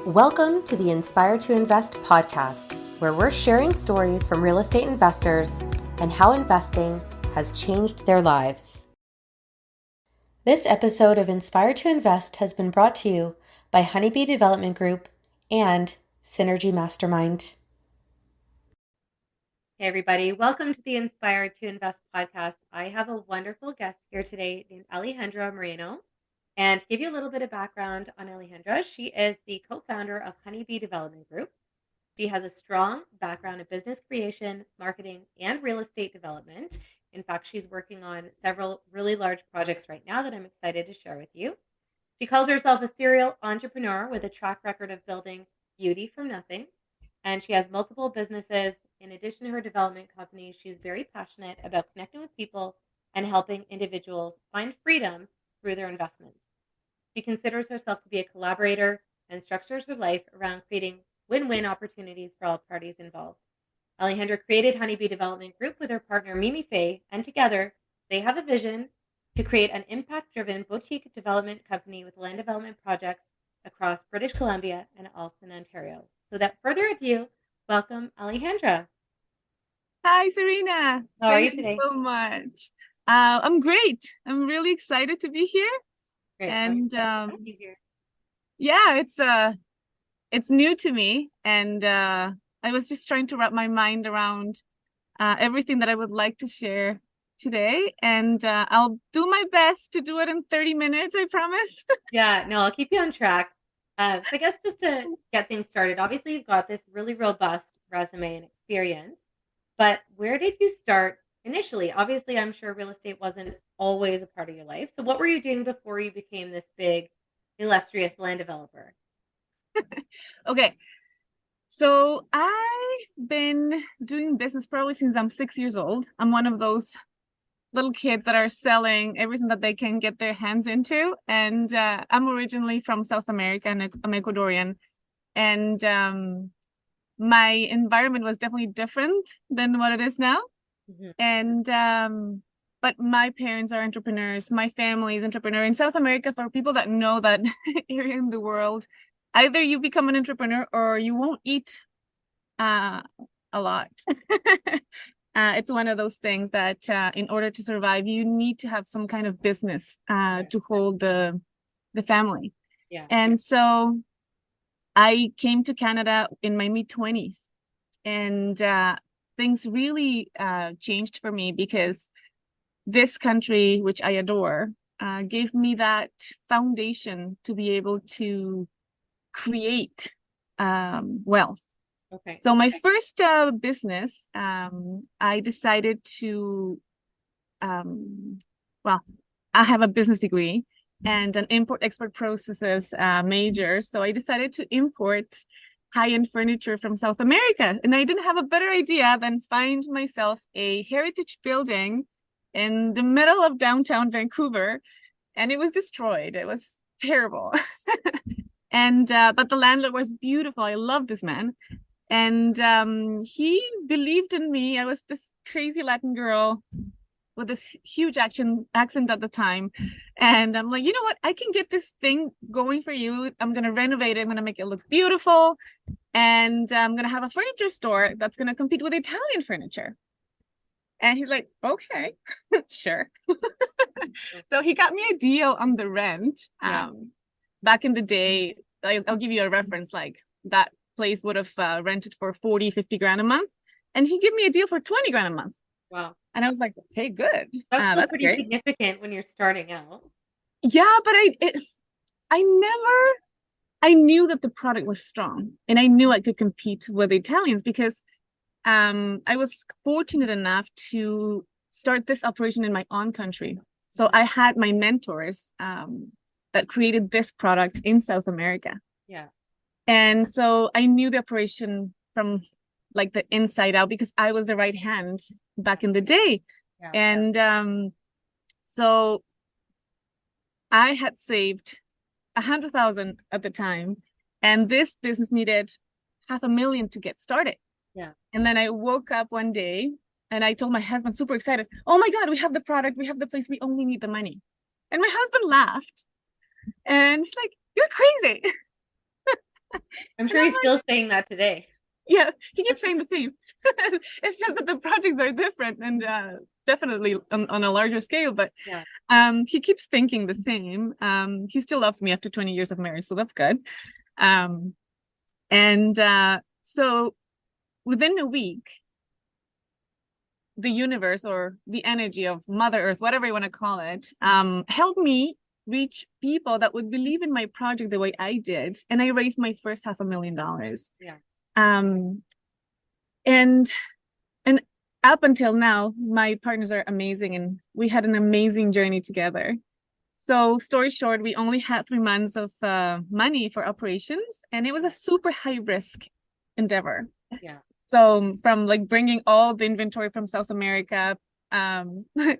Welcome to the Inspire to Invest podcast, where we're sharing stories from real estate investors and how investing has changed their lives. This episode of Inspire to Invest has been brought to you by Honeybee Development Group and Synergy Mastermind. Hey everybody, welcome to the Inspire to Invest podcast. I have a wonderful guest here today named Alejandra Moreno. And to give you a little bit of background on Alejandra, she is the co-founder of Honeybee Development Group. She has a strong background in business creation, marketing, and real estate development. In fact, she's working on several really large projects right now that I'm excited to share with you. She calls herself a serial entrepreneur with a track record of building beauty from nothing. And she has multiple businesses. In addition to her development company, she's very passionate about connecting with people and helping individuals find freedom through their investments. She considers herself to be a collaborator and structures her life around creating win-win opportunities for all parties involved. Alejandra created Honeybee Development Group with her partner Mimi Faye, and together they have a vision to create an impact-driven boutique development company with land development projects across British Columbia and Alton, Ontario. So without further ado, welcome Alejandra. Hi, Serena. How are you today? Thank you so much. I'm great. I'm really excited to be here. Great. And You here. yeah, it's new to me, and I was just trying to wrap my mind around everything that I would like to share today, and I'll do my best to do it in 30 minutes, I promise. Yeah, no, I'll keep you on track. So I guess just to get things started, obviously you've got this really robust resume and experience, but where did you start initially? Obviously, I'm sure real estate wasn't always a part of your life. So what were you doing before you became this big, illustrious land developer? Okay, so I've been doing business probably since I'm 6 years old. I'm one of those little kids that are selling everything that they can get their hands into. And I'm originally from South America, and I'm Ecuadorian. And my environment was definitely different than what it is now. Mhm. And but my parents are entrepreneurs. My family is entrepreneur. In South America, for people that know that area in the world, either you become an entrepreneur or you won't eat a lot. It's one of those things that in order to survive, you need to have some kind of business to hold the family. Yeah. And so I came to Canada in my mid-20s, and things really changed for me because this country, which I adore, gave me that foundation to be able to create wealth. Okay. So my first business, I decided to, well, I have a business degree and an import-export processes major. So I decided to import high-end furniture from South America. And I didn't have a better idea than find myself a heritage building in the middle of downtown Vancouver. And it was destroyed. It was terrible. And but the landlord was beautiful. I love this man. And he believed in me. I was this crazy Latin girl with this huge accent at the time. And I'm like, you know what? I can get this thing going for you. I'm going to renovate it. I'm going to make it look beautiful. And I'm going to have a furniture store that's going to compete with Italian furniture. And he's like, okay, sure. So he got me a deal on the rent. Yeah. Back in the day, I'll give you a reference, like that place would have rented for 40, 50 grand a month. And he gave me a deal for 20 grand a month. Wow. And I was like, okay, good. That's pretty great. significant when you're starting out. Yeah, but I knew that the product was strong, and I knew I could compete with the Italians because I was fortunate enough to start this operation in my own country. So I had my mentors that created this product in South America. Yeah. And so I knew the operation from like the inside out because I was the right hand back in the day. Yeah. And so I had saved 100,000 at the time, and this business needed $500,000 to get started. Yeah. And then I woke up one day and I told my husband, super excited, oh my God, we have the product, we have the place, we only need the money. And my husband laughed and he's like, you're crazy. I'm And sure I'm he's like, still saying that today. yeah, he keeps saying the same. It's just that the projects are different and definitely on a larger scale, but Yeah. he keeps thinking the same. He still loves me after 20 years of marriage, so that's good. Um, and so within a week, the universe or the energy of Mother Earth, whatever you want to call it, helped me reach people that would believe in my project the way I did. And I raised my first $500,000. Yeah. Um, and and up until now, my partners are amazing and we had an amazing journey together. So story short, we only had 3 months of money for operations, and it was a super high risk endeavor. Yeah. So from like bringing all the inventory from South America,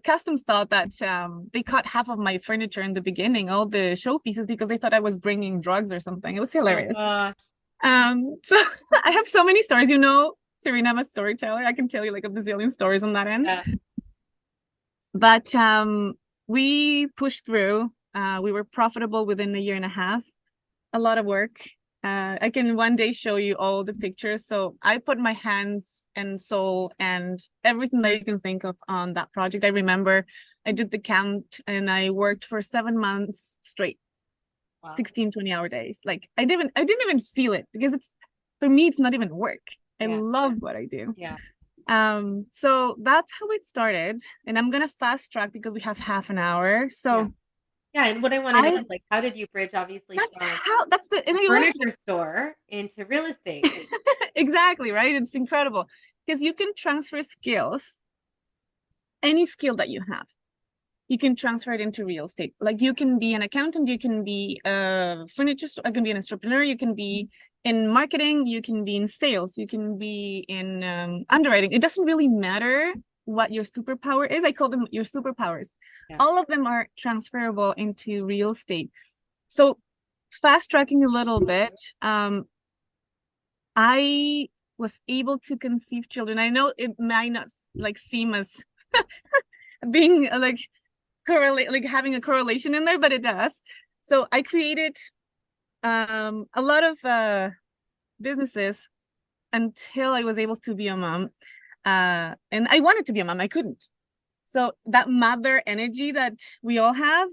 customs thought that they cut half of my furniture in the beginning, all the showpieces, because they thought I was bringing drugs or something. It was Oh hilarious. gosh. So I have so many stories. You know, Serena, I'm a storyteller. I can tell you like a bazillion stories on that end. Yeah. But we pushed through. We were profitable within a year and a half. A lot of work. I can one day show you all the pictures. So I put my hands and soul and everything that you can think of on that project. I remember I did the count and I worked for 7 months straight, Wow. 16, 20-hour days. Like I didn't even feel it because it's for me, it's not even work. I love what I do. Yeah. So that's how it started. And I'm gonna fast track because we have half an hour. So Yeah, and what I want to know is like, how did you bridge obviously from that's the, and a I love furniture store into real estate? exactly, right? It's incredible because you can transfer skills, any skill that you have, you can transfer it into real estate. Like you can be an accountant, you can be a furniture store, you can be an entrepreneur, you can be in marketing, you can be in sales, you can be in underwriting. It doesn't really matter what your superpower is. I call them your superpowers. Yeah. All of them are transferable into real estate. So fast tracking a little bit, I was able to conceive children. I know it might not like seem as being like correlate, like having a correlation in there, but it does. So I created a lot of businesses until I was able to be a mom. And I wanted to be a mom, I couldn't. So that mother energy that we all have,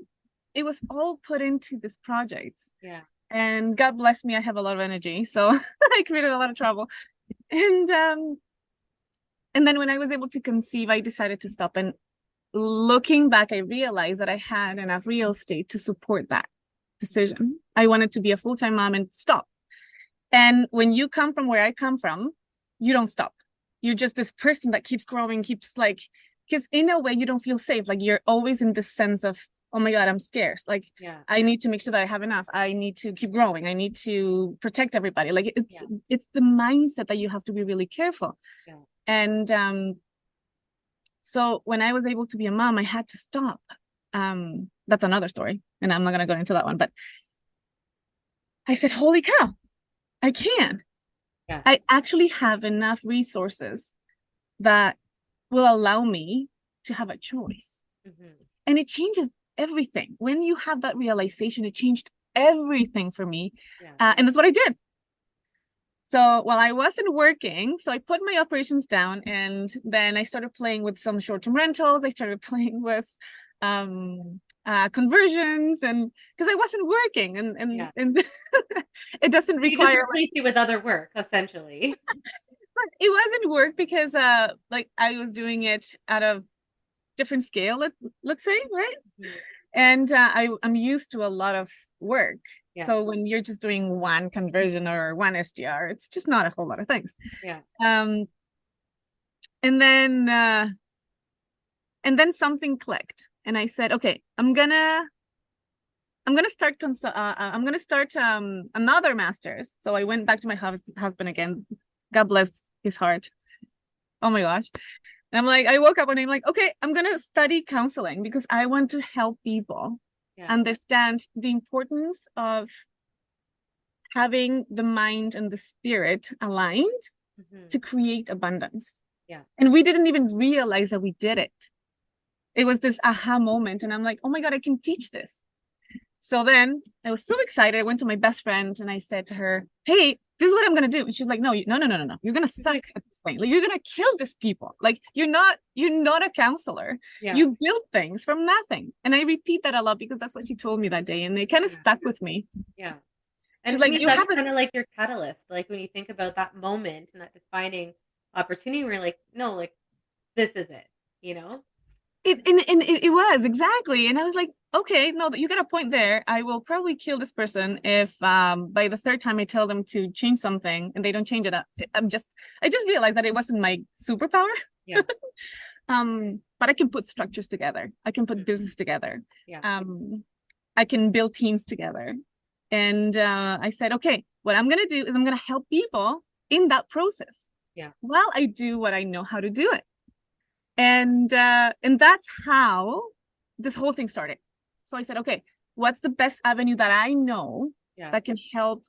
it was all put into this project. Yeah. And God bless me, I have a lot of energy. So I created a lot of trouble. And then when I was able to conceive, I decided to stop. And looking back, I realized that I had enough real estate to support that decision. I wanted to be a full-time mom and stop. And when you come from where I come from, you don't stop. You're just this person that keeps growing, keeps like, because in a way you don't feel safe. Like you're always in this sense of, oh my God, I'm scarce. Like I need to make sure that I have enough. I need to keep growing. I need to protect everybody. Like it's the mindset that you have to be really careful. Yeah. And so when I was able to be a mom, I had to stop. That's another story, and I'm not gonna go into that one. But I said, holy cow, I can. Yeah. I actually have enough resources that will allow me to have a choice. Mm-hmm. And it changes everything. When you have that realization, it changed everything for me. Yeah. And that's what I did. So while I wasn't working, so I put my operations down and then I started playing with some short-term rentals. I started playing with conversions and because I wasn't working and it doesn't require. You just replaced it with other work, essentially. But it wasn't work because like I was doing it at a different scale, let's say, right? Mm-hmm. And I'm used to a lot of work. Yeah. So when you're just doing one conversion or one SDR, it's just not a whole lot of things. Yeah. And then something clicked, and I said, okay, I'm gonna start another master's. So I went back to my husband again. God bless his heart. Oh my gosh. And I'm like, I woke up and I'm like, okay, I'm going to study counseling because I want to help people understand the importance of having the mind and the spirit aligned to create abundance. Yeah. And we didn't even realize that we did it. It was this aha moment. And I'm like, oh my God, I can teach this. So then I was so excited. I went to my best friend and I said to her, hey, this is what I'm gonna do. And she's like, no, no. You're gonna suck at this thing. Like, you're gonna kill these people. Like, you're not a counselor. Yeah. You build things from nothing. And I repeat that a lot because that's what she told me that day, and it kind of stuck with me. Yeah. She's And I like, mean, you that's have a kind of like your catalyst. Like when you think about that moment and that defining opportunity where you're like, no, like this is it, you know? it was exactly. And I was like, okay, no, you got a point there. I will probably kill this person if by the third time I tell them to change something and they don't change it up. I just realized that it wasn't my superpower. Yeah. But I can put structures together. I can put business together. Yeah. I can build teams together. And I said, okay, what I'm gonna do is I'm gonna help people in that process. Yeah. While I do what I know how to do it. And that's how this whole thing started. So I said, okay, what's the best avenue that I know that can help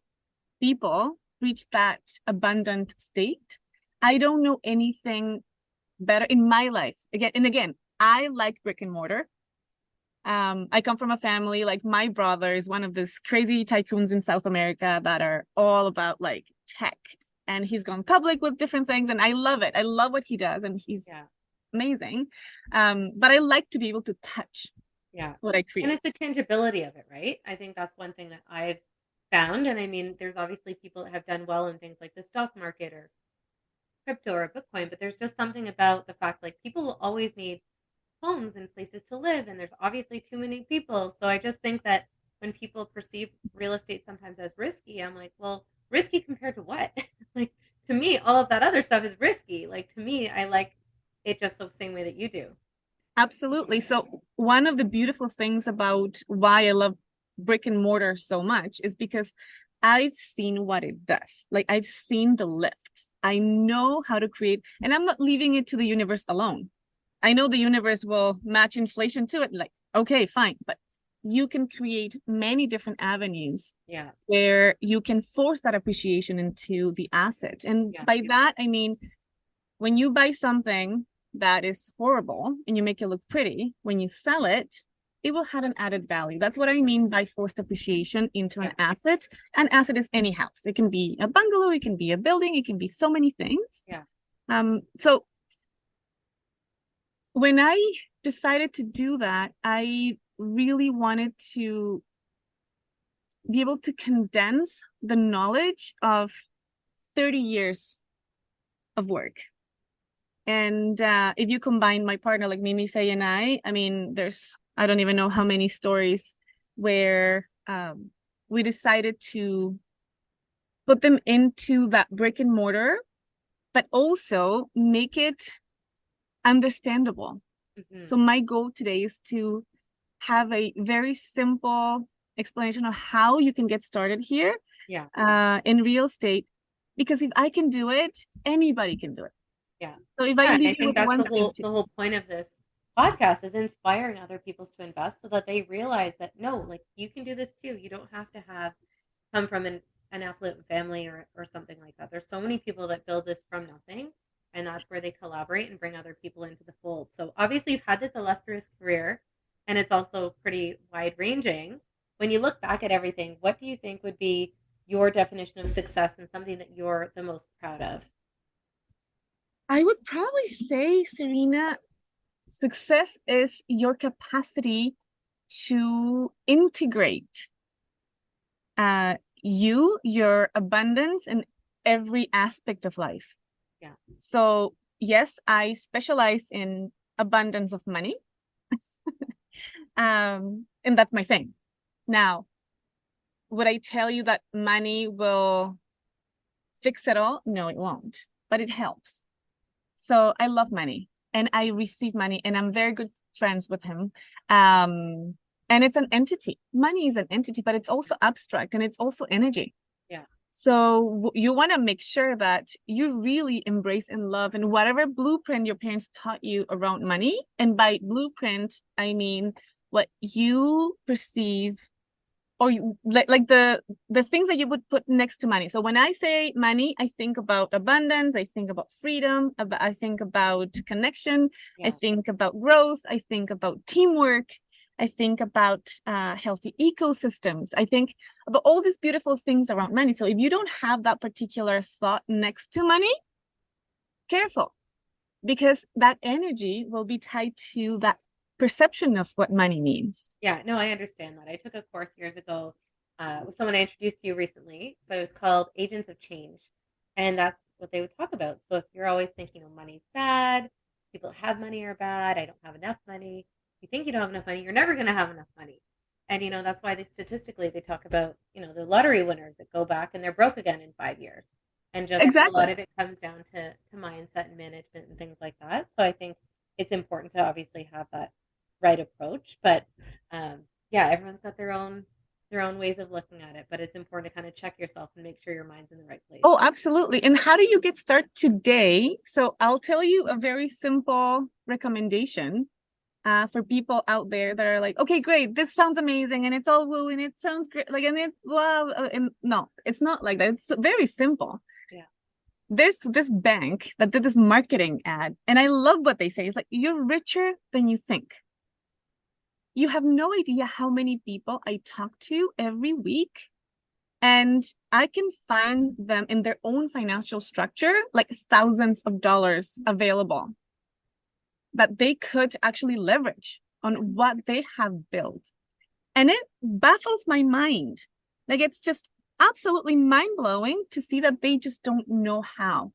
people reach that abundant state? I don't know anything better in my life. Again, I like brick and mortar. I come from a family, like my brother is one of these crazy tycoons in South America that are all about like tech. And he's gone public with different things. And I love it. I love what he does. And he's amazing. But I like to be able to touch what I create. And it's the tangibility of it, right? I think that's one thing that I've found. And I mean, there's obviously people that have done well in things like the stock market or crypto or Bitcoin, but there's just something about the fact like people will always need homes and places to live, and there's obviously too many people. So I just think that when people perceive real estate sometimes as risky, I'm like, well, risky compared to what? Like to me, all of that other stuff is risky. Like to me, I like it just the same way that you do. Absolutely. So one of the beautiful things about why I love brick and mortar so much is because I've seen what it does. Like I've seen the lifts. I know how to create, and I'm not leaving it to the universe alone. I know the universe will match inflation to it. Like, okay, fine. But you can create many different avenues where you can force that appreciation into the asset. And by that, I mean, when you buy something that is horrible and you make it look pretty, when you sell it, it will have an added value. That's what I mean by forced appreciation into an asset. An asset is any house. It can be a bungalow, it can be a building, it can be so many things. So when I decided to do that, I really wanted to be able to condense the knowledge of 30 years of work. And if you combine my partner, like Mimi Faye and I mean, I don't even know how many stories where we decided to put them into that brick and mortar, but also make it understandable. So my goal today is to have a very simple explanation of how you can get started here in real estate, because if I can do it, anybody can do it. So if I leave you with that's the whole point of this podcast is inspiring other people to invest so that they realize that no, like you can do this too. You don't have to come from an affluent family or something like that. There's so many people that build this from nothing, and that's where they collaborate and bring other people into the fold. So obviously you've had this illustrious career, and it's also pretty wide ranging. When you look back at everything, what do you think would be your definition of success and something that you're the most proud of? I would probably say, Serena, success is your capacity to integrate your abundance in every aspect of life. So yes, I specialize in abundance of money. And that's my thing. Now, would I tell you that money will fix it all? No, it won't, but it helps. So I love money and I receive money and I'm very good friends with him. And it's an entity. Money is an entity, but it's also abstract and it's also energy. So you want to make sure that you really embrace and love and whatever blueprint your parents taught you around money. And by blueprint, I mean what you perceive or like the things that you would put next to money. So when I say money, I think about abundance, I think about freedom, I think about connection, I think about growth, I think about teamwork. I think about healthy ecosystems. I think about all these beautiful things around money. So if you don't have that particular thought next to money, careful, because that energy will be tied to that perception of what money means. Yeah, no, I understand that. I took a course years ago with someone I introduced to you recently, but it was called Agents of Change. And that's what they would talk about. So if you're always thinking, oh, money's bad, people that have money are bad, I don't have enough money. You think you don't have enough money, you're never going to have enough money. And, that's why they statistically, they talk about, the lottery winners that go back and they're broke again in 5 years. And just a lot Exactly. of it comes down to mindset and management and things like that. So I think it's important to obviously have that right approach. But yeah, everyone's got their own ways of looking at it. But it's important to kind of check yourself and make sure your mind's in the right place. Oh, absolutely. And how do you get started today? So I'll tell you a very simple recommendation for people out there that are like, okay, great, this sounds amazing, and it's all woo, and it sounds great, like, and it wow, and no, it's not like that. It's very simple. Yeah. There's this bank that did this marketing ad, and I love what they say. It's like, you're richer than you think. You have no idea how many people I talk to every week, and I can find them in their own financial structure, like thousands of dollars available that they could actually leverage on what they have built. And it baffles my mind. Like, it's just absolutely mind-blowing to see that they just don't know how.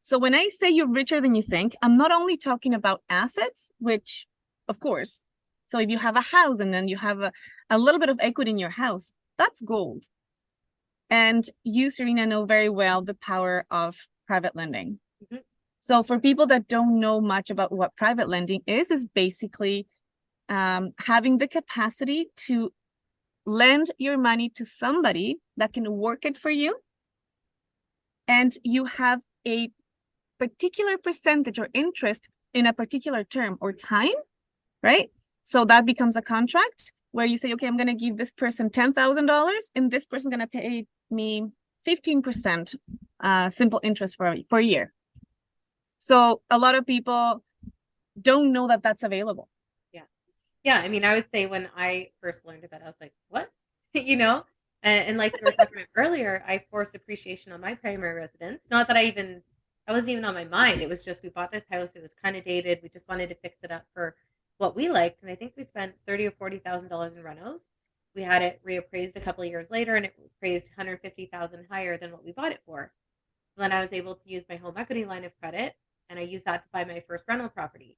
So when I say you're richer than you think, I'm not only talking about assets, which, of course, so if you have a house and then you have a little bit of equity in your house, that's gold. And you, Serena, know very well the power of private lending. Mm-hmm. So for people that don't know much about what private lending is basically having the capacity to lend your money to somebody that can work it for you. And you have a particular percentage or interest in a particular term or time, right? So that becomes a contract where you say, okay, I'm going to give this person $10,000 and this person going to pay me 15% simple interest for a year. So a lot of people don't know that that's available. Yeah. Yeah. I mean, I would say when I first learned about it, I was like, what? And like we were talking about earlier, I forced appreciation on my primary residence. Not that I wasn't even on my mind. It was just, we bought this house. It was kind of dated. We just wanted to fix it up for what we liked. And I think we spent $30,000 or $40,000 in renos. We had it reappraised a couple of years later, and it appraised 150,000 higher than what we bought it for. Then I was able to use my home equity line of credit, and I used that to buy my first rental property.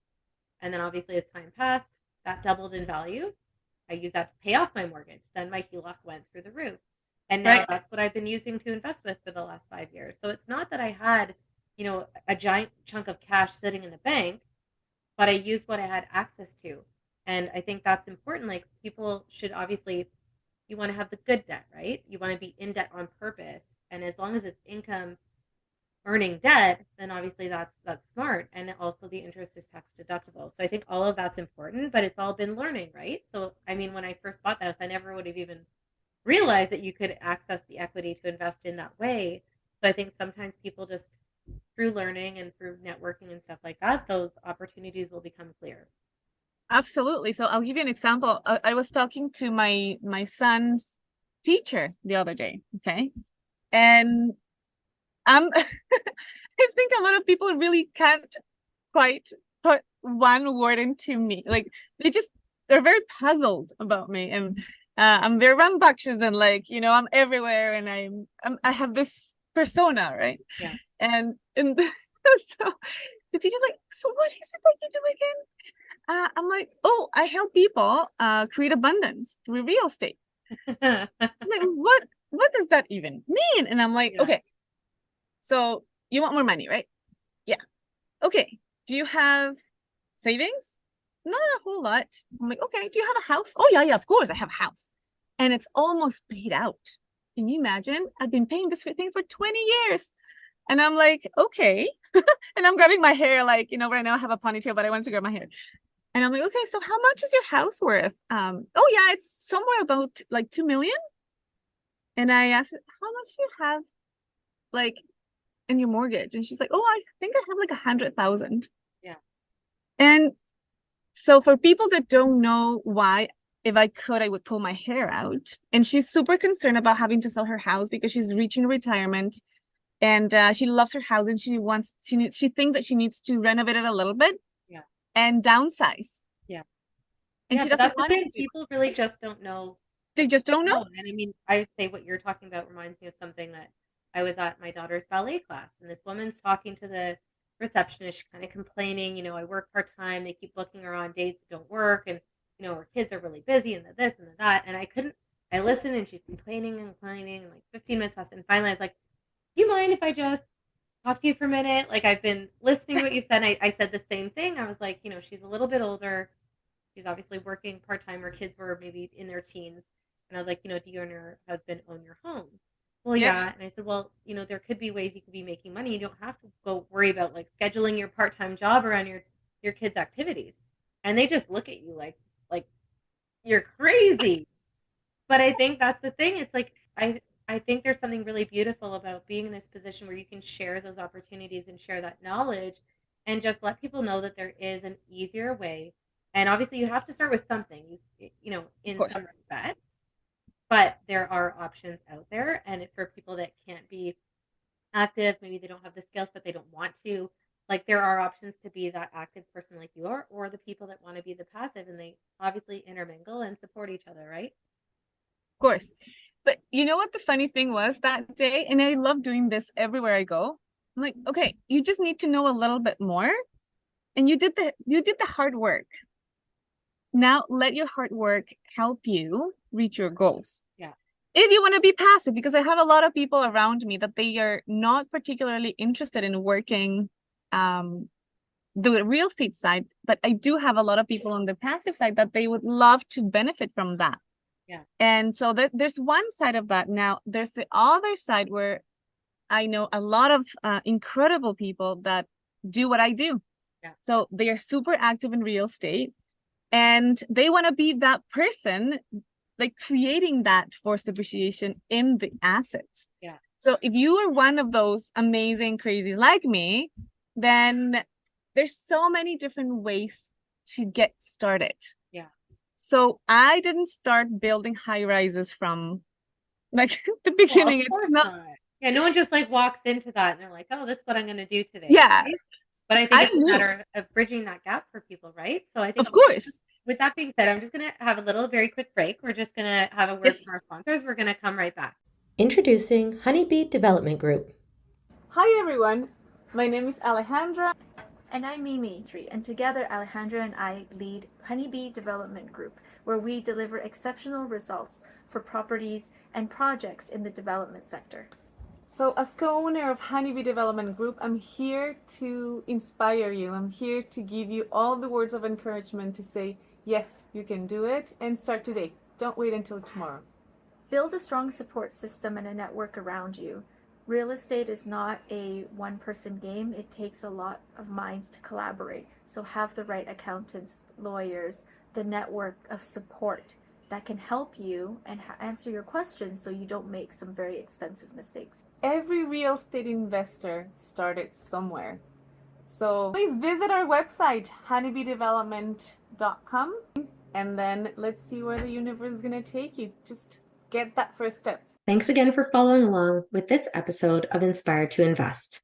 And then obviously as time passed, that doubled in value. I used that to pay off my mortgage. Then my HELOC went through the roof. And now that's what I've been using to invest with for the last 5 years. So it's not that I had, a giant chunk of cash sitting in the bank, but I used what I had access to. And I think that's important. Like, people should obviously, you want to have the good debt, right? You want to be in debt on purpose. And as long as it's income earning debt, then obviously that's smart. And also the interest is tax deductible. So I think all of that's important, but it's all been learning, right? So I mean, when I first bought the house, I never would have even realized that you could access the equity to invest in that way. So I think sometimes people just, through learning and through networking and stuff like that, those opportunities will become clear. Absolutely. So I'll give you an example. I was talking to my son's teacher the other day, okay? And I think a lot of people really can't quite put one word into me. Like, they're very puzzled about me, and I'm very rambunctious, and like, I'm everywhere, and I have this persona, right? Yeah. And so the teacher's like, so what is it that you do again? I'm like, oh, I help people create abundance through real estate. I'm like, what does that even mean? And I'm like, Yeah. okay, so you want more money, right? Yeah. Okay. Do you have savings? Not a whole lot. I'm like, okay. Do you have a house? Oh, yeah, of course I have a house. And it's almost paid out. Can you imagine? I've been paying this thing for 20 years. And I'm like, okay. And I'm grabbing my hair, like, right now I have a ponytail, but I wanted to grab my hair. And I'm like, okay, so how much is your house worth? Oh yeah, it's somewhere about like 2 million. And I asked her, how much do you have like in your mortgage? And she's like, oh, I think I have like 100,000. Yeah. And So for people that don't know why, if I could, I would pull my hair out. And she's super concerned about having to sell her house because she's reaching retirement, and she loves her house, and she thinks that she needs to renovate it a little bit, Yeah. and downsize. Yeah. And Yeah, she but doesn't that's the want to thing. do. People really just don't know. They just don't know. And I mean, I would say what you're talking about reminds me of something that I was at my daughter's ballet class, and this woman's talking to the receptionist, kind of complaining, I work part-time. They keep booking her on dates that don't work. And, her kids are really busy and the this and the that. And I listened, and she's complaining and complaining, and like 15 minutes passed. And finally I was like, do you mind if I just talk to you for a minute? Like, I've been listening to what you said. I said the same thing. I was like, she's a little bit older. She's obviously working part-time. Her kids were maybe in their teens. And I was like, do you and your husband own your home? Well, yeah. And I said, well, there could be ways you could be making money. You don't have to go worry about like scheduling your part-time job around your kids' activities. And they just look at you like you're crazy. But I think that's the thing. It's like, I think there's something really beautiful about being in this position where you can share those opportunities and share that knowledge and just let people know that there is an easier way. And obviously you have to start with something, in some respects, but there are options out there. And for people that can't be active, maybe they don't have the skills that they don't want to, like, there are options to be that active person like you are, or the people that want to be the passive, and they obviously intermingle and support each other, right? Of course. But you know what the funny thing was that day? And I love doing this everywhere I go. I'm like, okay, you just need to know a little bit more. And you did the hard work. Now let your hard work help you reach your goals. Yeah. If you want to be passive, because I have a lot of people around me that they are not particularly interested in working the real estate side, but I do have a lot of people on the passive side that they would love to benefit from that. Yeah. And so there's one side of that. Now there's the other side where I know a lot of incredible people that do what I do. Yeah. So they are super active in real estate, and they want to be that person, like creating that forced appreciation in the assets. Yeah. So if you are one of those amazing crazies like me, then there's so many different ways to get started. Yeah. So I didn't start building high rises from like the beginning. Well, of course not. Yeah, no one just like walks into that and they're like, oh, this is what I'm going to do today. Yeah. Right? But I think it's a matter of bridging that gap for people, right? So I think, of course, with that being said, I'm just going to have a very quick break. We're just going to have a word from our sponsors. We're going to come right back. Introducing Honeybee Development Group. Hi, everyone. My name is Alejandra. And I'm Mimi, and together Alejandra and I lead Honeybee Development Group, where we deliver exceptional results for properties and projects in the development sector. So as co-owner of Honeybee Development Group, I'm here to inspire you. I'm here to give you all the words of encouragement to say, yes, you can do it, and start today. Don't wait until tomorrow. Build a strong support system and a network around you. Real estate is not a one-person game. It takes a lot of minds to collaborate. So have the right accountants, lawyers, the network of support that can help you and answer your questions so you don't make some very expensive mistakes. Every real estate investor started somewhere. So please visit our website, honeybeedevelopment.com, and then let's see where the universe is going to take you. Just get that first step. Thanks again for following along with this episode of Inspired to Invest.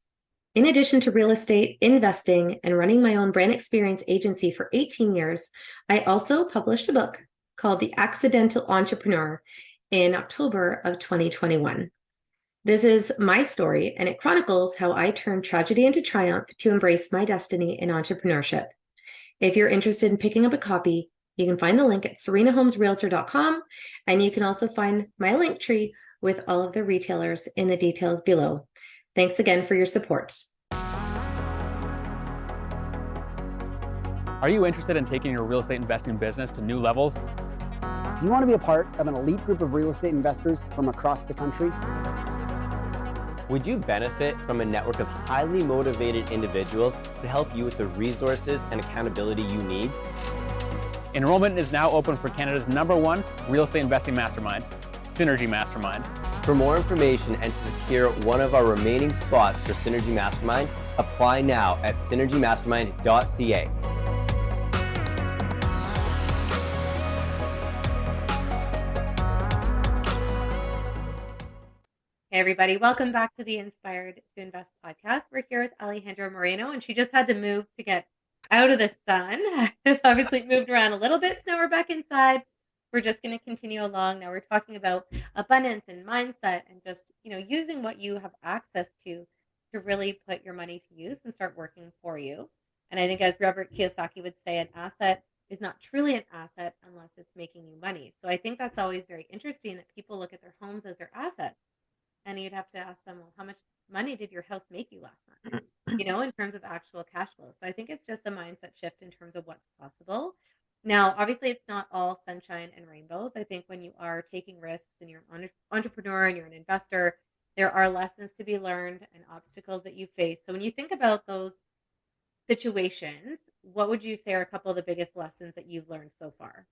In addition to real estate, investing, and running my own brand experience agency for 18 years, I also published a book called The Accidental Entrepreneur in October of 2021. This is my story, and it chronicles how I turned tragedy into triumph to embrace my destiny in entrepreneurship. If you're interested in picking up a copy, you can find the link at serenahomesrealtor.com, and you can also find my link tree with all of the retailers in the details below. Thanks again for your support. Are you interested in taking your real estate investing business to new levels? Do you want to be a part of an elite group of real estate investors from across the country? Would you benefit from a network of highly motivated individuals to help you with the resources and accountability you need? Enrollment is now open for Canada's #1 real estate investing mastermind, Synergy Mastermind. For more information and to secure one of our remaining spots for Synergy Mastermind, apply now at synergymastermind.ca. Hey, everybody. Welcome back to the Inspired to Invest podcast. We're here with Alejandra Moreno, and she just had to move to get out of the sun. It's obviously moved around a little bit, so now we're back inside. We're just going to continue along. Now we're talking about abundance and mindset and just, using what you have access to really put your money to use and start working for you. And I think as Robert Kiyosaki would say, an asset is not truly an asset unless it's making you money. So I think that's always very interesting that people look at their homes as their assets. And you'd have to ask them, well, how much money did your house make you last month? In terms of actual cash flow. So I think it's just a mindset shift in terms of what's possible. Now, obviously, it's not all sunshine and rainbows. I think when you are taking risks and you're an entrepreneur and you're an investor, there are lessons to be learned and obstacles that you face. So when you think about those situations, what would you say are a couple of the biggest lessons that you've learned so far?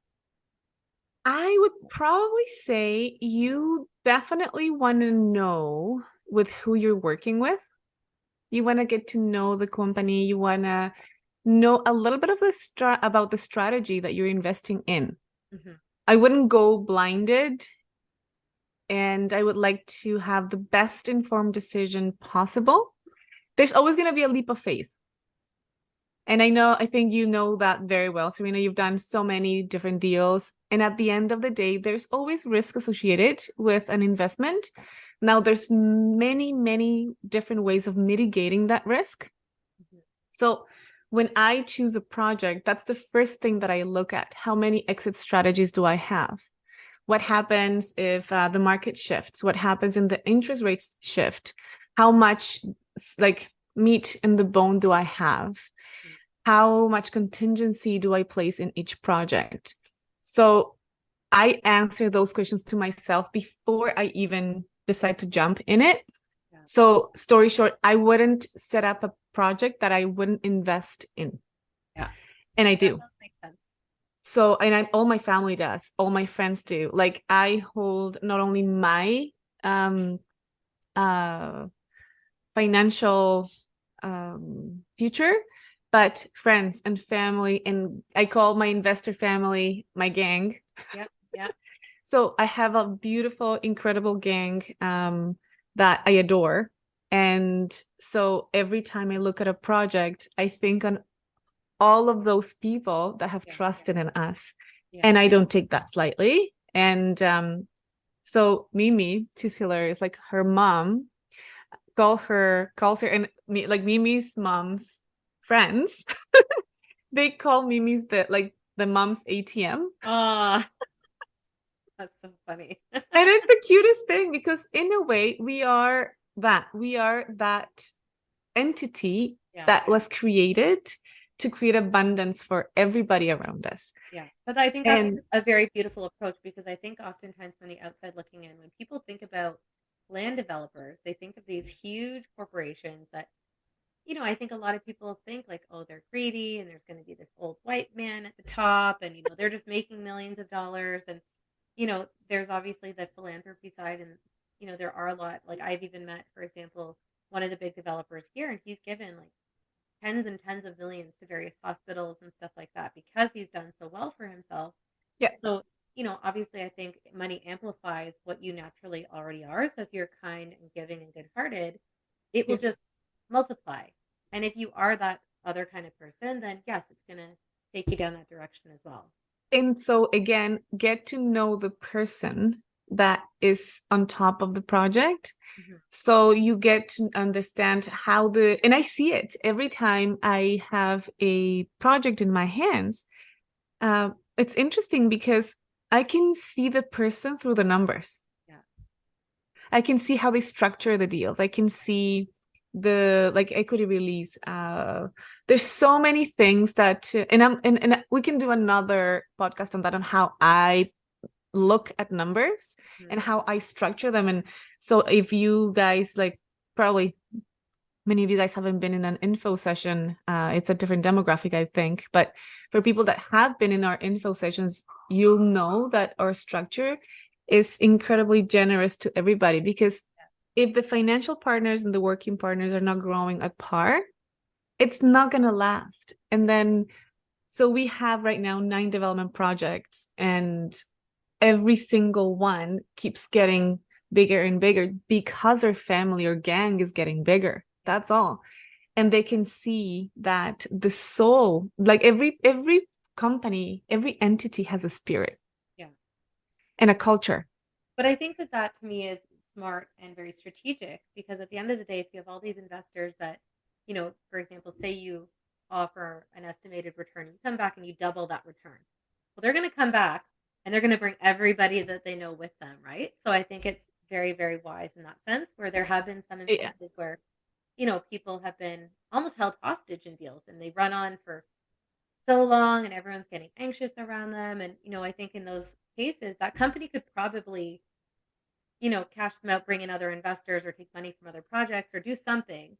I would probably say you definitely want to know with who you're working with. You want to get to know the company. You want to know a little bit of about the strategy that you're investing in. Mm-hmm. I wouldn't go blinded, and I would like to have the best informed decision possible. There's always going to be a leap of faith. And I think you know that very well, Serena. You've done so many different deals. And at the end of the day, there's always risk associated with an investment. Now, there's many, many different ways of mitigating that risk. Mm-hmm. So when I choose a project, that's the first thing that I look at. How many exit strategies do I have? What happens if the market shifts? What happens if the interest rates shift? How much meat in the bone do I have? How much contingency do I place in each project? So I answer those questions to myself before I even decide to jump in it. Yeah. So story short, I wouldn't set up a project that I wouldn't invest in. Yeah. And I do. That makes sense. So, and all my family does, all my friends do. Like I hold not only my financial future, but friends and family, and I call my investor family my gang. Yeah. So I have a beautiful, incredible gang that I adore. And so every time I look at a project, I think on all of those people that have trusted in us. Yeah. And I don't take that slightly. And so Mimi, she's hilarious. Like her mom calls her, and Mimi's mom's friends, they call Mimi's the mom's ATM. That's so funny. And it's the cutest thing because in a way we are that entity that was created to create abundance for everybody around us. Yeah, but I think that's a very beautiful approach, because I think oftentimes from the outside looking in, when people think about land developers, they think of these huge corporations that, I think a lot of people think like, oh, they're greedy and there's going to be this old white man at the top and, they're just making millions of dollars. And, there's obviously the philanthropy side, and, there are a lot, like I've even met, for example, one of the big developers here, and he's given like tens and tens of millions to various hospitals and stuff like that because he's done so well for himself. Yeah. So, obviously I think money amplifies what you naturally already are. So if you're kind and giving and good-hearted, it will just multiply. And if you are that other kind of person, then yes, it's going to take you down that direction as well. And so again, get to know the person that is on top of the project. Mm-hmm. So you get to understand and I see it every time I have a project in my hands. It's interesting because I can see the person through the numbers. Yeah. I can see how they structure the deals. I can see the equity release. There's so many things that, and we can do another podcast on that, on how I look at numbers and how I structure them. And so if you guys probably many of you guys haven't been in an info session, it's a different demographic, I think, but for people that have been in our info sessions, you'll know that our structure is incredibly generous to everybody, because if the financial partners and the working partners are not growing at par, it's not going to last. And then, so we have right now 9 development projects, and every single one keeps getting bigger and bigger because our family or gang is getting bigger. That's all. And they can see that the soul, like every company, every entity has a spirit. Yeah. And a culture. But I think that that to me is smart and very strategic, because at the end of the day, if you have all these investors that, you know, for example, say you offer an estimated return, you come back and you double that return. Well, they're going to come back and they're going to bring everybody that they know with them, right? So I think it's very, very wise in that sense, where there have been some instances where, you know, people have been almost held hostage in deals and they run on for so long and everyone's getting anxious around them. And, you know, I think in those cases, that company could probably, you know, cash them out, bring in other investors or take money from other projects or do something.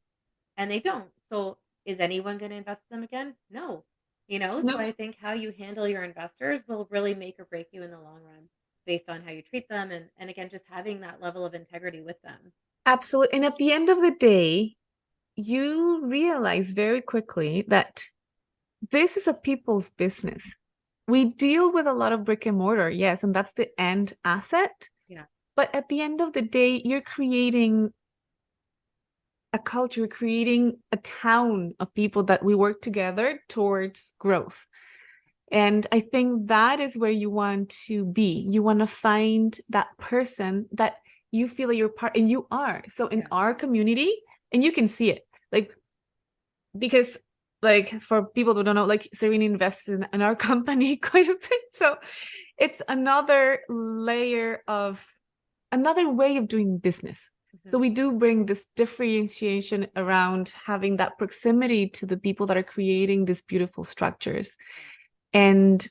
And they don't. So is anyone going to invest in them again? No. You know, so No. I think how you handle your investors will really make or break you in the long run based on how you treat them. And again, just having that level of integrity with them. Absolutely. And at the end of the day, you realize very quickly that this is a people's business. We deal with a lot of brick and mortar, yes, and that's the end asset. Yeah. But at the end of the day, you're creating a culture, creating a town of people that we work together towards growth. And I think that is where you want to be. You want to find that person that you feel that you're part, and you are. So in our community, and you can see it, like, because like for people who don't know, like Serena invests in our company quite a bit. So it's another layer of another way of doing business. So we do bring this differentiation around having that proximity to the people that are creating these beautiful structures. And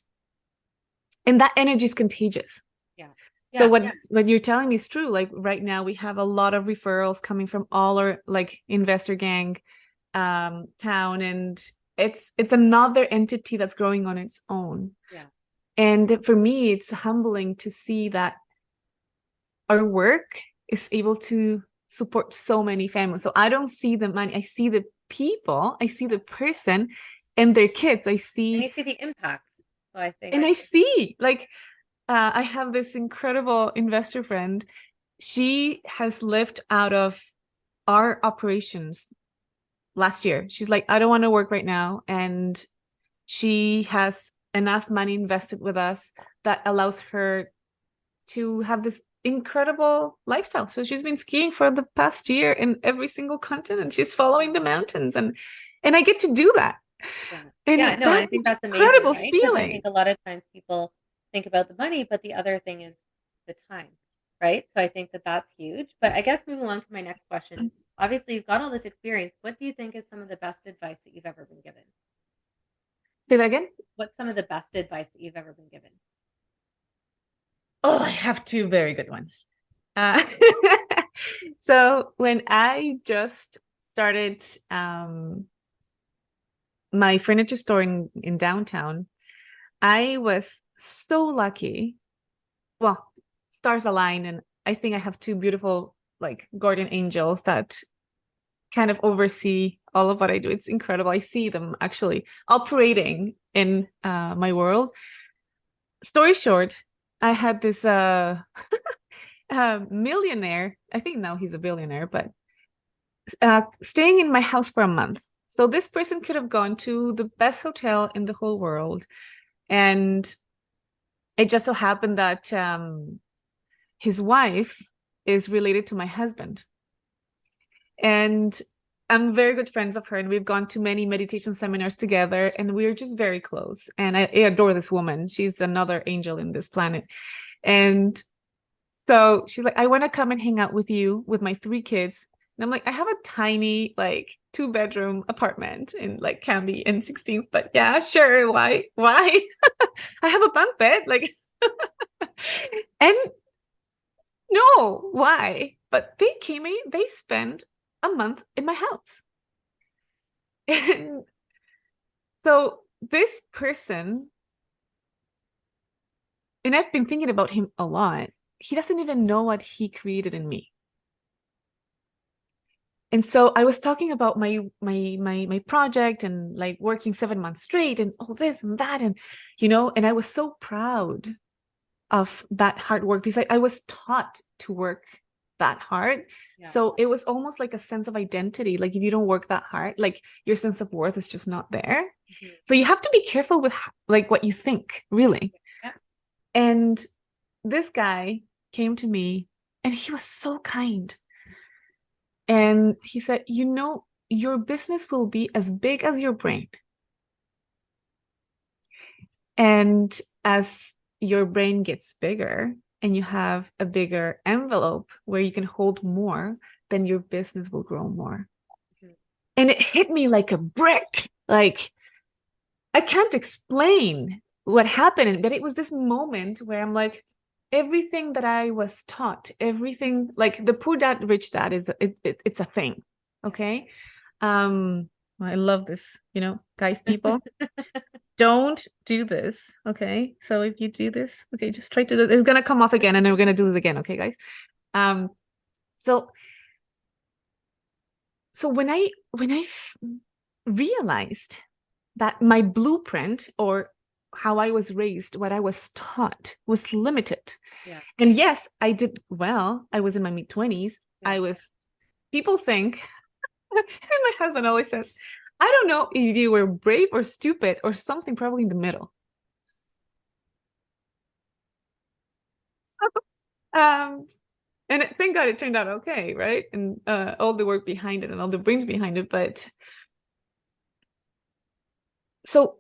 that energy is contagious. Yeah. So what you're telling me is true. Like right now we have a lot of referrals coming from all our like investor gang town, and it's another entity that's growing on its own. Yeah. And for me, it's humbling to see that our work is able to support so many families. So I don't see the money, I see the people, I see the person and their kids. I see, and you see the impact. So I think, and I see like I have this incredible investor friend. She has lived out of our operations last year. She's like, I don't want to work right now. And she has enough money invested with us that allows her to have this incredible lifestyle. So she's been skiing for the past year in every single continent. She's following the mountains, and I get to do that. And I think that's amazing, incredible right? Because I feeling. think a lot of times people think about the money, but the other thing is the time, right? So I think that that's huge. But I guess moving along to my next question, obviously you've got all this experience. What do you think is some of the best advice that you've ever been given? Say that again? What's some of the best advice that you've ever been given? Oh, I have two very good ones. So when I just started my furniture store in downtown, I was so lucky. Well, stars align, and I think I have two beautiful like guardian angels that kind of oversee all of what I do. It's incredible. I see them actually operating in my world. Story short, I had this millionaire, I think now he's a billionaire, but staying in my house for a month. So this person could have gone to the best hotel in the whole world. And it just so happened that his wife is related to my husband. And I'm very good friends of her, and we've gone to many meditation seminars together, and we're just very close. And I adore this woman. She's another angel in this planet. And so she's like, I want to come and hang out with you with my 3 kids. And I'm like, I have a tiny, like 2-bedroom apartment in like Cambie and 16th, but yeah, sure. Why? I have a bunk bed. Like, and no, why? But they spent a month in my house. And so this person, and I've been thinking about him a lot, he doesn't even know what he created in me. And so I was talking about my project and like working 7 months straight and all this and that, and and I was so proud of that hard work, because I was taught to work that hard. Yeah. So it was almost like a sense of identity. Like if you don't work that hard, like your sense of worth is just not there. Mhm. So you have to be careful with like what you think, really. Yeah. And this guy came to me and he was so kind. And he said, you know, your business will be as big as your brain. And as your brain gets bigger and you have a bigger envelope where you can hold more, then your business will grow more. Mhm. And it hit me like a brick. Like, I can't explain what happened, but it was this moment where I'm like, everything that I was taught, everything, like the poor dad, rich dad it's a thing. Okay. I love this, you know, guys, people. Don't do this. Okay. So if you do this, okay, just try to do this. It's gonna come off again, and then we're gonna do this again. Okay, guys. So when I realized that my blueprint or how I was raised, what I was taught was limited. Yeah. And yes, I did well. I was in my mid-20s. Yeah. People think, and my husband always says, I don't know if you were brave or stupid or something, probably in the middle. And thank God it turned out okay, right? And all the work behind it and all the brains behind it. But so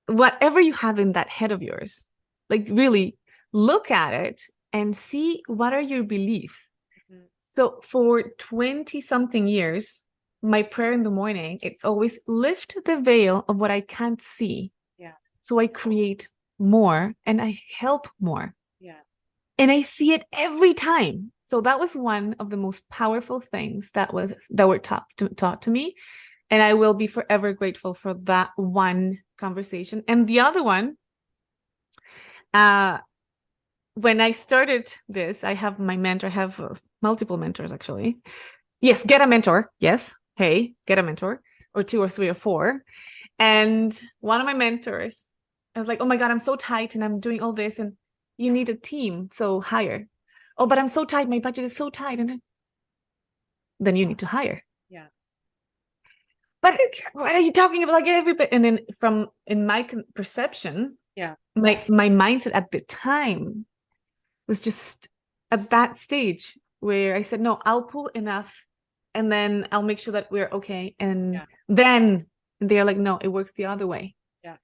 whatever you have in that head of yours, like really look at it and see what are your beliefs. Mm-hmm. So for 20 something years, my prayer in the morning, it's always lift the veil of what I can't see. Yeah. So I create more and I help more. Yeah. And I see it every time. So that was one of the most powerful things that were taught to me. And I will be forever grateful for that one conversation. And the other one, when I started this, I have my mentor, I have multiple mentors actually. Yes, get a mentor. Yes. Hey, get a mentor, or 2 or 3 or 4. And one of my mentors, I was like, oh my God, I'm so tight and I'm doing all this and you need a team, so hire. Oh, but I'm so tight, my budget is so tight. And then you need to hire. Yeah. But what are you talking about? Like everybody, and then in my perception, yeah, my mindset at the time was just at that stage where I said, no, I'll pull enough and then I'll make sure that we're okay. And then they're like, no, it works the other way. Yeah.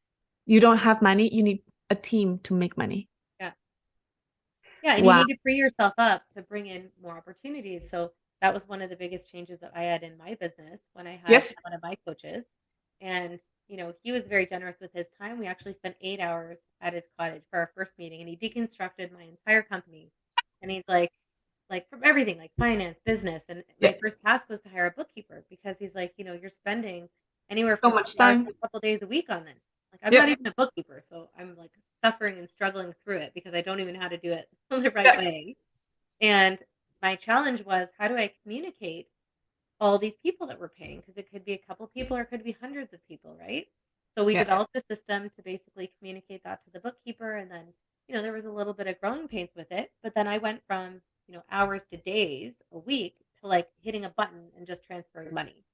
You don't have money. You need a team to make money. Yeah. Yeah. And Wow. you need to free yourself up to bring in more opportunities. So that was one of the biggest changes that I had in my business when I had one of my coaches. And, you know, he was very generous with his time. We actually spent 8 hours at his cottage for our first meeting, and he deconstructed my entire company. And he's like from everything, like finance, business. And my first task was to hire a bookkeeper, because he's like, you know, you're spending anywhere from so much time to a couple days a week on this. Like, I'm not even a bookkeeper, so I'm like suffering and struggling through it because I don't even know how to do it the right way. And my challenge was, how do I communicate all these people that we're paying? Because it could be a couple people or it could be hundreds of people, right? So we developed a system to basically communicate that to the bookkeeper. And then, you know, there was a little bit of growing pains with it. But then I went from, you know, hours to days, a week, to like hitting a button and just transferring money.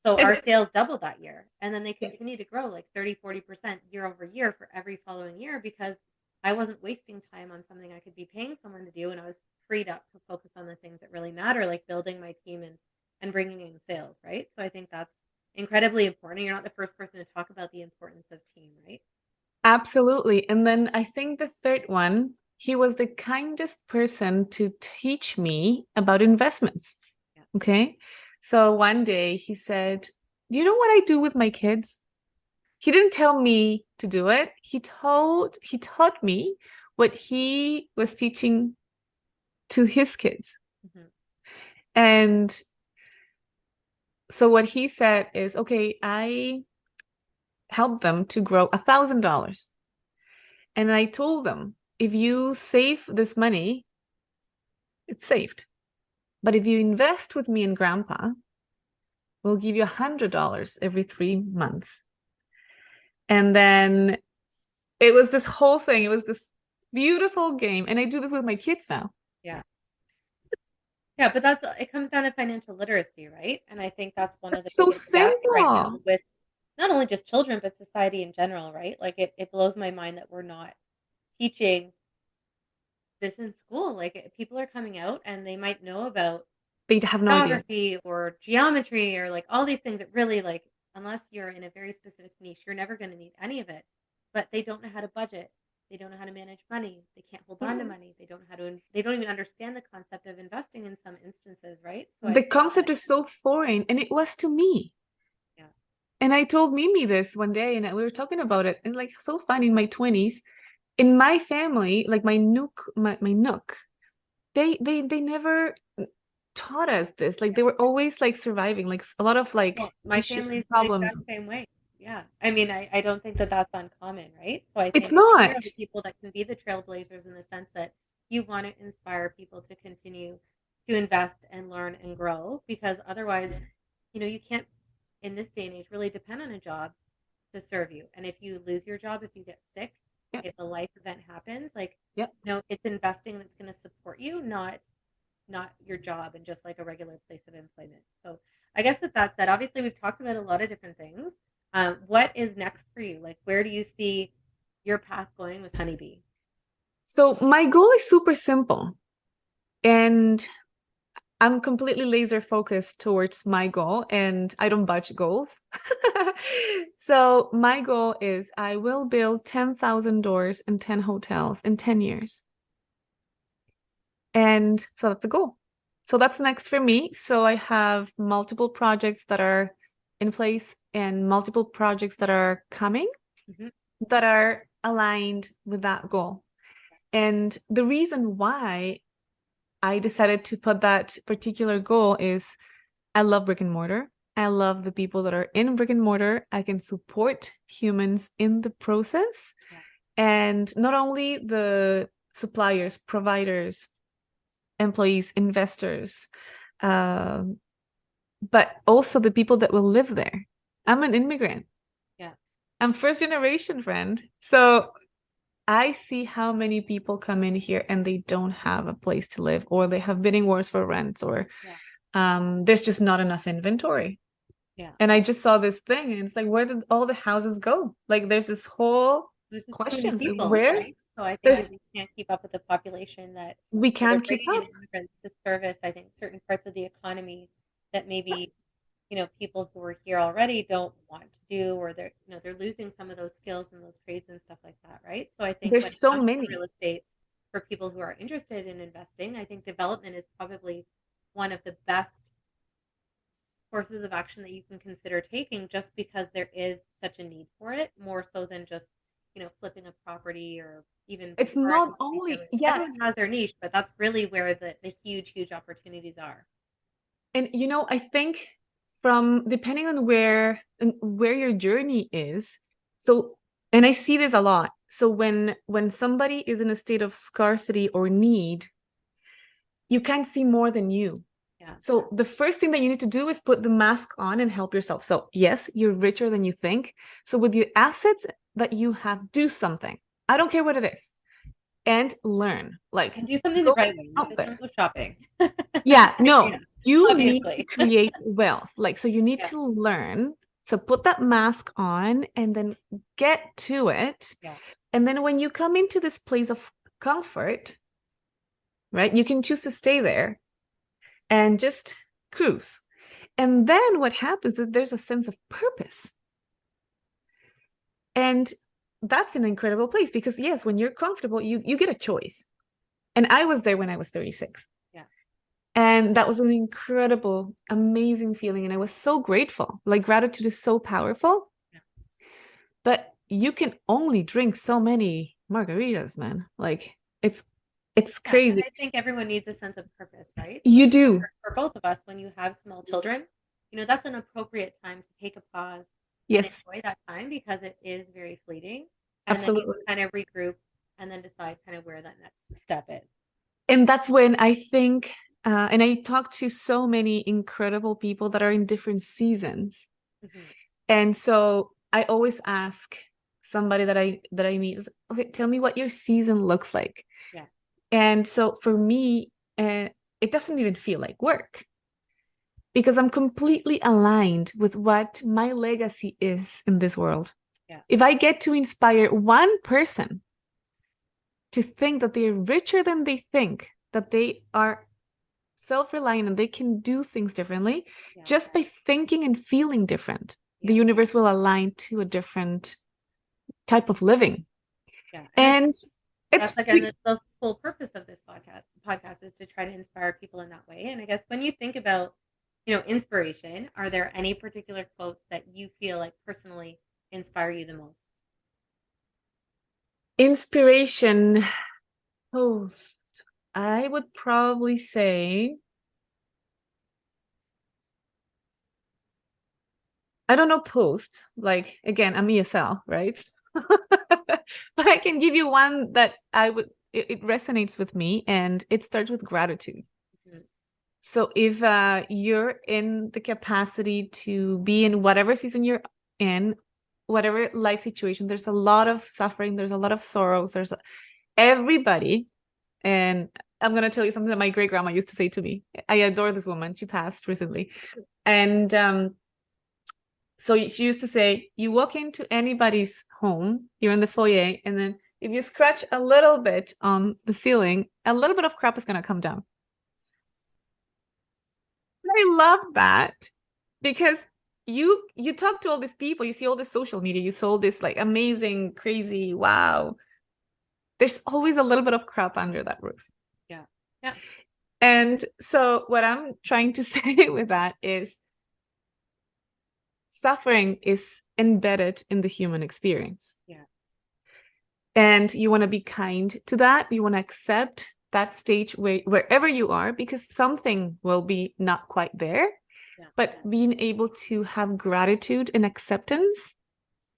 So our sales doubled that year. And then they continue to grow like 30-40% year over year for every following year, because I wasn't wasting time on something I could be paying someone to do. And I was freed up to focus on the things that really matter, like building my team and bringing in sales, right? So I think that's incredibly important. You're not the first person to talk about the importance of team, right? Absolutely. And then I think the third one, he was the kindest person to teach me about investments. Yeah. Okay. So one day he said, do you know what I do with my kids? He didn't tell me to do it. He taught me what he was teaching to his kids. Mm-hmm. And so what he said is, okay, I helped them to grow $1,000. And I told them, if you save this money, it's saved. But if you invest with me and grandpa, we'll give you $100 every 3 months. And then it was this whole thing. It was this beautiful game. And I do this with my kids now. Yeah. Yeah, but it comes down to financial literacy, right? And I think that's one of the It's so biggest gaps right now simple. with not only just children, but society in general, right? Like it blows my mind that we're not teaching this in school. Like people are coming out and they might know about They have no idea. geography or geometry or like all these things that really like unless you're in a very specific niche, you're never going to need any of it. But they don't know how to budget. They don't know how to manage money. They can't hold on to money. They don't know how to. They don't even understand the concept of investing in some instances, right? So I The think concept that, is so foreign, and it was to me. yeah, And I told Mimi this one day, and we were talking about it. It's like so fun in my 20s. In my family, like my nook, they never taught us this. Like they were always like surviving, like a lot of like well, my issues family's and the problems. exact same way. Yeah, I mean, I don't think that that's uncommon, right? So I It's think that not. you're the people that can be the trailblazers in the sense that you want to inspire people to continue to invest and learn and grow because otherwise, you can't in this day and age really depend on a job to serve you. And if you lose your job, if you get sick, Yep. if a life event happens, like Yep. no, it's investing that's going to support you, not your job and just like a regular place of employment. So I guess with that said, obviously we've talked about a lot of different things. What is next for you? Like where do you see your path going with Honeybee? So my goal is super simple, and I'm completely laser focused towards my goal, and I don't budge goals. So my goal is I will build 10,000 doors and 10 hotels in 10 years. And so that's the goal. So that's next for me. So I have multiple projects that are in place and multiple projects that are coming that are aligned with that goal. And the reason why I decided to put that particular goal is I love brick and mortar. I love the people that are in brick and mortar. I can support humans in the process. Yeah. And not only the suppliers, providers, employees, investors, but also the people that will live there. I'm an immigrant. Yeah. I'm first generation, friend. So I see how many people come in here and they don't have a place to live, or they have bidding wars for rents, or there's just not enough inventory. Yeah. And I just saw this thing, and it's like, where did all the houses go? Like, there's this whole question, people, where? right? So I think that we can't keep up with the population that we can't keep bringing up. in immigrants to service. I think certain parts of the economy that maybe people who are here already don't want to do, or they're losing some of those skills and those trades and stuff like that, right? So I think when There's it so comes to many. real estate for people who are interested in investing, I think development is probably one of the best courses of action that you can consider taking, just because there is such a need for it, more so than just flipping a property or even It's not only, everyone has their niche, but that's really where the huge opportunities are. And I think from depending on where your journey is, so, and I see this a lot. So when somebody is in a state of scarcity or need, you can't see more than you. Yeah. So the first thing that you need to do is put the mask on and help yourself. So yes, you're richer than you think. So with the assets that you have, do something. I don't care what it is. And learn. Like, and do something the right way. Not just go shopping. Yeah, no. Yeah, you obviously. need to create wealth. Like, so you need to learn. So put that mask on and then get to it. Yeah. And then when you come into this place of comfort, right, you can choose to stay there and just cruise. And then what happens is that there's a sense of purpose. And that's an incredible place because, yes, when you're comfortable, you get a choice. And I was there when I was 36. And that was an incredible, amazing feeling. And I was so grateful. Like, gratitude is so powerful. Yeah. But you can only drink so many margaritas, man. Like, it's crazy. I think everyone needs a sense of purpose, right? You do. For both of us, when you have small children, that's an appropriate time to take a pause and enjoy that time, because it is very fleeting. And absolutely. Then you kind of regroup and then decide kind of where that next step is. And that's when I think... and I talk to so many incredible people that are in different seasons. And so I always ask, somebody that I meet is, okay, tell me what your season looks like. Yeah. And so for me, it doesn't even feel like work because I'm completely aligned with what my legacy is in this world. Yeah. If I get to inspire one person to think that they're richer than they think, that they are self-reliant and they can do things differently, just by thinking and feeling different, the universe will align to a different type of living. Yeah. And it's that's again the whole purpose of this podcast is to try to inspire people in that way. And I guess when you think about, inspiration, are there any particular quotes that you feel like personally inspire you the most? Inspiration post, I would probably say, I don't know post, like, again, I'm ESL, right? But I can give you one that it resonates with me, and it starts with gratitude. Mm-hmm. So if you're in the capacity to be in whatever season you're in, whatever life situation, there's a lot of suffering, there's a lot of sorrows, there's everybody. And I'm going to tell you something that my great grandma used to say to me. I adore this woman. She passed recently. And so she used to say, you walk into anybody's home, you're in the foyer, and then if you scratch a little bit on the ceiling, a little bit of crap is going to come down. I love that because you talk to all these people, you see all this social media, you saw this like amazing, crazy, wow. There's always a little bit of crap under that roof. Yeah. Yeah. And so what I'm trying to say with that is suffering is embedded in the human experience. Yeah. And you want to be kind to that. You want to accept that stage wherever you are, because something will be not quite there. Yeah. But being able to have gratitude and acceptance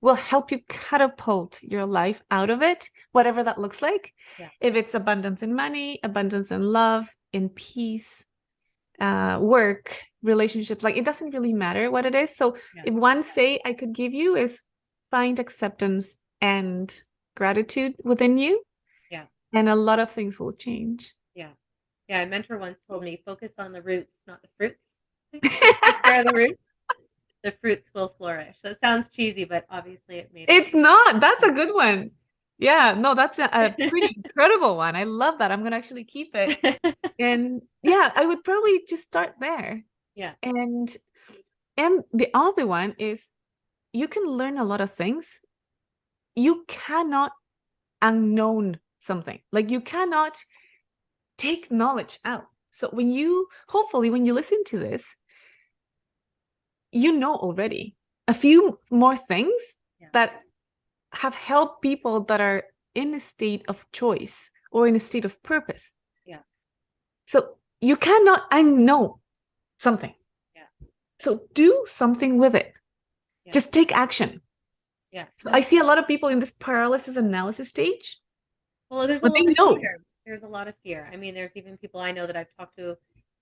will help you catapult your life out of it, whatever that looks like. Yeah. If it's abundance in money, abundance in love, in peace, work, relationships, like it doesn't really matter what it is. So if one say I could give you is find acceptance and gratitude within you. Yeah. And a lot of things will change. Yeah. Yeah. A mentor once told me, focus on the roots, not the fruits. Take care of the roots. The fruits will flourish. So it sounds cheesy, but obviously it made it's not. That's a good one. Yeah, no, that's a pretty incredible one. I love that. I'm gonna actually keep it. And yeah, I would probably just start there. Yeah. And the other one is you can learn a lot of things. You cannot unknown something. Like you cannot take knowledge out. So hopefully when you listen to this, you know already a few more things that have helped people that are in a state of choice or in a state of purpose. Yeah. So you cannot unknow something. Yeah. So do something with it. Yeah. Just take action. Yeah. So I see a lot of people in this paralysis analysis stage. Well, there's a lot of fear. There's a lot of fear. I mean, there's even people I know that I've talked to,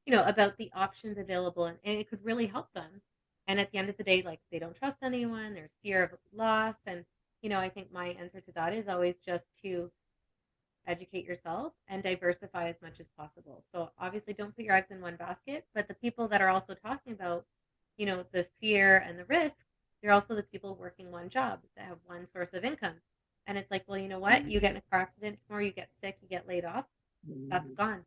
about the options available, and it could really help them. And at the end of the day, like they don't trust anyone. There's fear of loss. And, I think my answer to that is always just to educate yourself and diversify as much as possible. So obviously don't put your eggs in one basket, but the people that are also talking about, the fear and the risk, they're also the people working one job that have one source of income. And it's like, well, you know what? You get in a car accident tomorrow, you get sick, you get laid off, that's gone.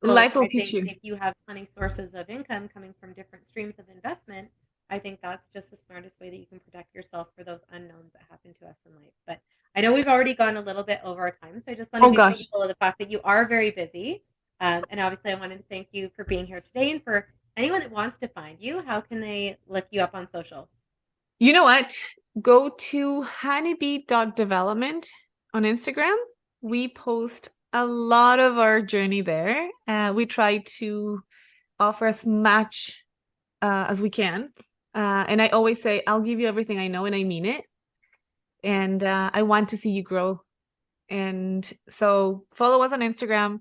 So life will teach you. If you have plenty sources of income coming from different streams of investment, I think that's just the smartest way that you can protect yourself for those unknowns that happen to us in life. But I know we've already gone a little bit over our time, so I just want to be mindful of the fact that you are very busy. And obviously I wanted to thank you for being here today. And for anyone that wants to find you, how can they look you up on social? You know what? Go to honeybee.development on Instagram. We post a lot of our journey there. We try to offer as much as we can. And I always say, I'll give you everything I know, and I mean it. And I want to see you grow. And so follow us on Instagram.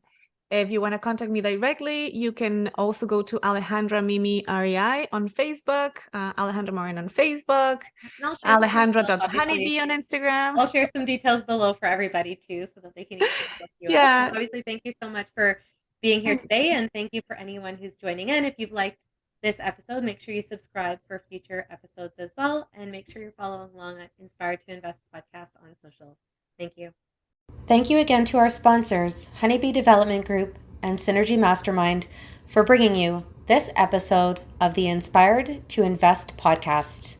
If you want to contact me directly, you can also go to Alejandra Mimi REI on Facebook, Alejandra Moreno on Facebook, And I'll share the details, Alejandra.honeybee obviously. on Instagram. I'll share some details below for everybody too, so that they can easily look you up. Yeah. And obviously, thank you so much for being here today, and thank you for anyone who's joining in. If you've liked this episode, make sure you subscribe for future episodes as well, and make sure you're following along at Inspired to Invest podcast on social. Thank you. Thank you again to our sponsors, Honeybee Development Group and Synergy Mastermind, for bringing you this episode of the Inspired to Invest podcast.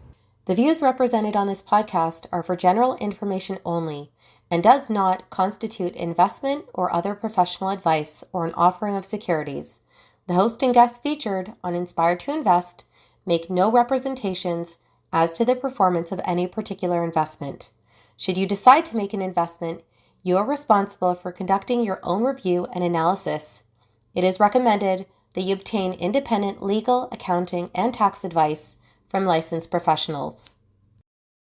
The views represented on this podcast are for general information only and does not constitute investment or other professional advice or an offering of securities. The host and guests featured on Inspired to Invest make no representations as to the performance of any particular investment. Should you decide to make an investment, you are responsible for conducting your own review and analysis. It is recommended that you obtain independent legal, accounting, and tax advice from licensed professionals.